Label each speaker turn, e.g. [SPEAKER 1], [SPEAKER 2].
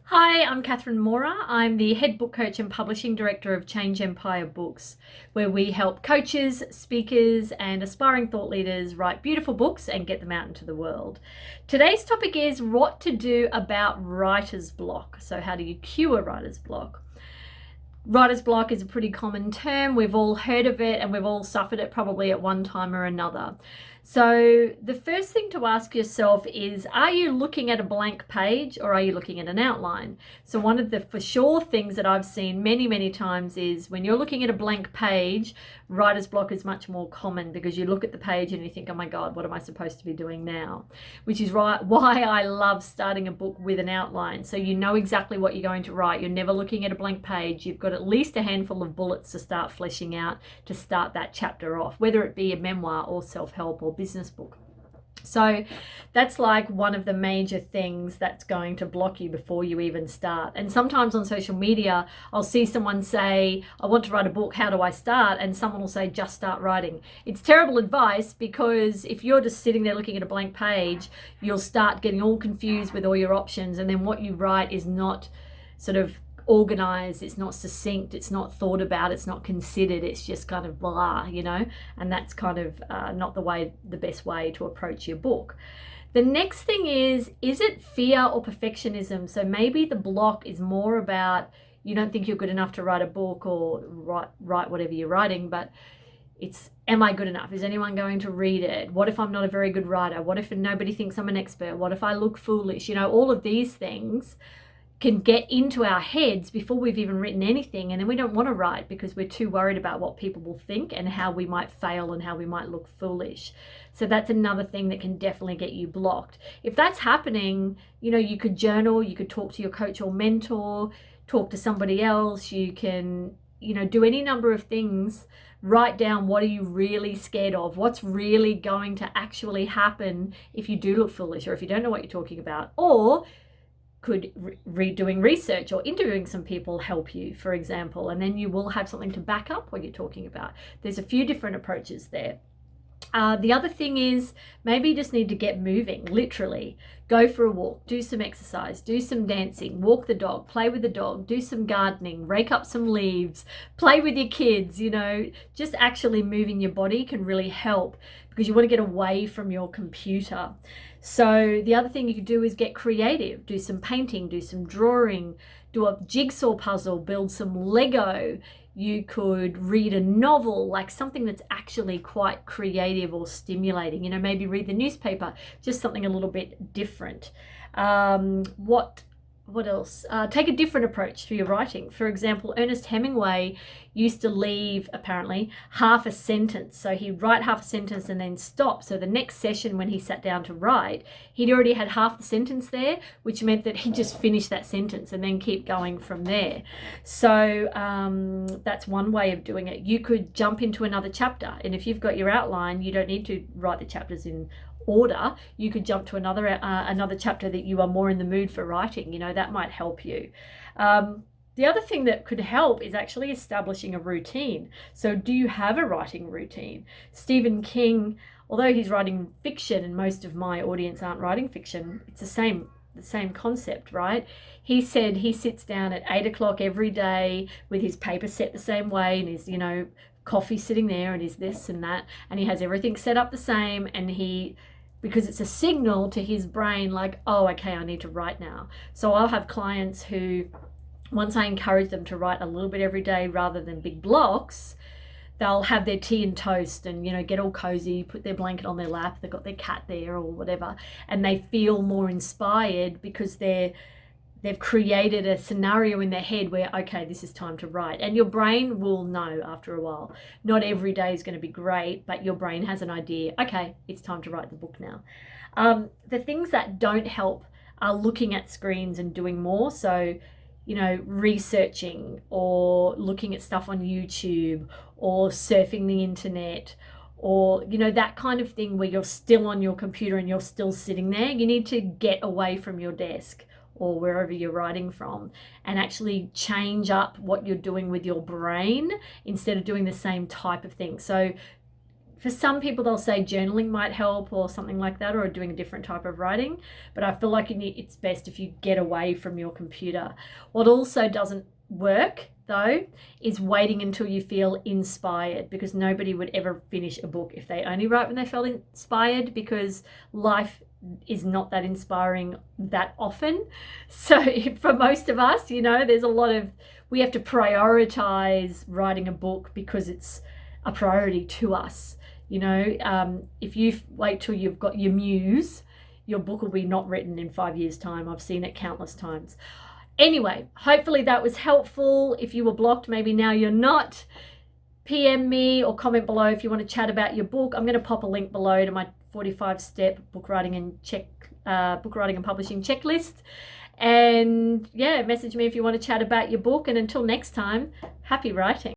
[SPEAKER 1] Hi, I'm Catherine Mora. I'm the head book coach and publishing director of Change Empire Books, where we help coaches, speakers, and aspiring thought leaders write beautiful books and get them out into the world. Today's topic is what to do about writer's block. So, how do you cure writer's block? Writer's block is a pretty common term. We've all heard of it and we've all suffered it probably at one time or another. So the first thing to ask yourself is, are you looking at a blank page or are you looking at an outline? So one of the for sure things that I've seen many times is when you're looking at a blank page, writer's block is much more common because you look at the page and you think, oh my God, what am I supposed to be doing now? Which is why I love starting a book with an outline. So you know exactly what you're going to write. You're never looking at a blank page. You've got at least a handful of bullets to start fleshing out to start that chapter off, whether it be a memoir or self-help or business book. So that's like one of the major things that's going to block you before you even start. And sometimes on social media, I'll see someone say, I want to write a book, how do I start? And someone will say, just start writing. It's terrible advice because if you're just sitting there looking at a blank page, you'll start getting all confused with all your options. And then what you write is not sort of organized, it's not succinct, it's not thought about, it's not considered, it's just kind of blah, and that's kind of not the best way to approach your book. The next thing is it fear or perfectionism? So maybe the block is more about you don't think you're good enough to write a book or write whatever you're writing, but it's, am I good enough? Is anyone going to read it? What if I'm not a very good writer? What if nobody thinks I'm an expert? What if I look foolish? All of these things can get into our heads before we've even written anything, and then we don't want to write because we're too worried about what people will think and how we might fail and how we might look foolish. So that's another thing that can definitely get you blocked. If that's happening, you could journal, you could talk to your coach or mentor, talk to somebody else, you can do any number of things. Write down, what are you really scared of? What's really going to actually happen if you do look foolish or if you don't know what you're talking about? Or could doing research or interviewing some people help you, for example, and then you will have something to back up what you're talking about. There's a few different approaches there. The other thing is maybe you just need to get moving, literally. Go for a walk, do some exercise, do some dancing, walk the dog, play with the dog, do some gardening, rake up some leaves, play with your kids. Just actually moving your body can really help because you want to get away from your computer. So the other thing you could do is get creative, do some painting, do some drawing, do a jigsaw puzzle, build some Lego. You could read a novel, like something that's actually quite creative or stimulating. Maybe read the newspaper, just something a little bit different. What else? Take a different approach to your writing. For example, Ernest Hemingway used to leave, apparently, half a sentence. So he'd write half a sentence and then stop. So the next session when he sat down to write, he'd already had half the sentence there, which meant that he'd just finish that sentence and then keep going from there. So that's one way of doing it. You could jump into another chapter. And if you've got your outline, you don't need to write the chapters in order. You could jump to another chapter that you are more in the mood for writing. That might help you. The other thing that could help is actually establishing a routine. So do you have a writing routine? Stephen King, although he's writing fiction and most of my audience aren't writing fiction, it's the same concept, right? He said he sits down at 8 o'clock every day with his paper set the same way and his coffee sitting there and his this and that, and he has everything set up the same, and because it's a signal to his brain like, oh, okay, I need to write now. So I'll have clients who, once I encourage them to write a little bit every day rather than big blocks, they'll have their tea and toast and get all cozy, put their blanket on their lap, they've got their cat there or whatever, and they feel more inspired because they've created a scenario in their head where, okay, this is time to write. And your brain will know after a while. Not every day is going to be great, but your brain has an idea, okay, it's time to write the book now. The things that don't help are looking at screens and doing more. So, researching or looking at stuff on YouTube or surfing the internet or, that kind of thing where you're still on your computer and you're still sitting there. You need to get away from your desk or wherever you're writing from and actually change up what you're doing with your brain instead of doing the same type of thing. So For some people, they'll say journaling might help or something like that, or doing a different type of writing. But I feel like it's best if you get away from your computer. What also doesn't work, though, is waiting until you feel inspired, because nobody would ever finish a book if they only write when they felt inspired, because life is not that inspiring that often. So for most of us, there's a lot of, we have to prioritize writing a book because it's a priority to us. If you wait till you've got your muse, your book will be not written in 5 years' time. I've seen it countless times. Anyway, hopefully that was helpful. If you were blocked, maybe now you're not. PM me or comment below if you want to chat about your book. I'm going to pop a link below to my 45-step book writing and publishing checklist. And yeah, message me if you want to chat about your book. And until next time, happy writing.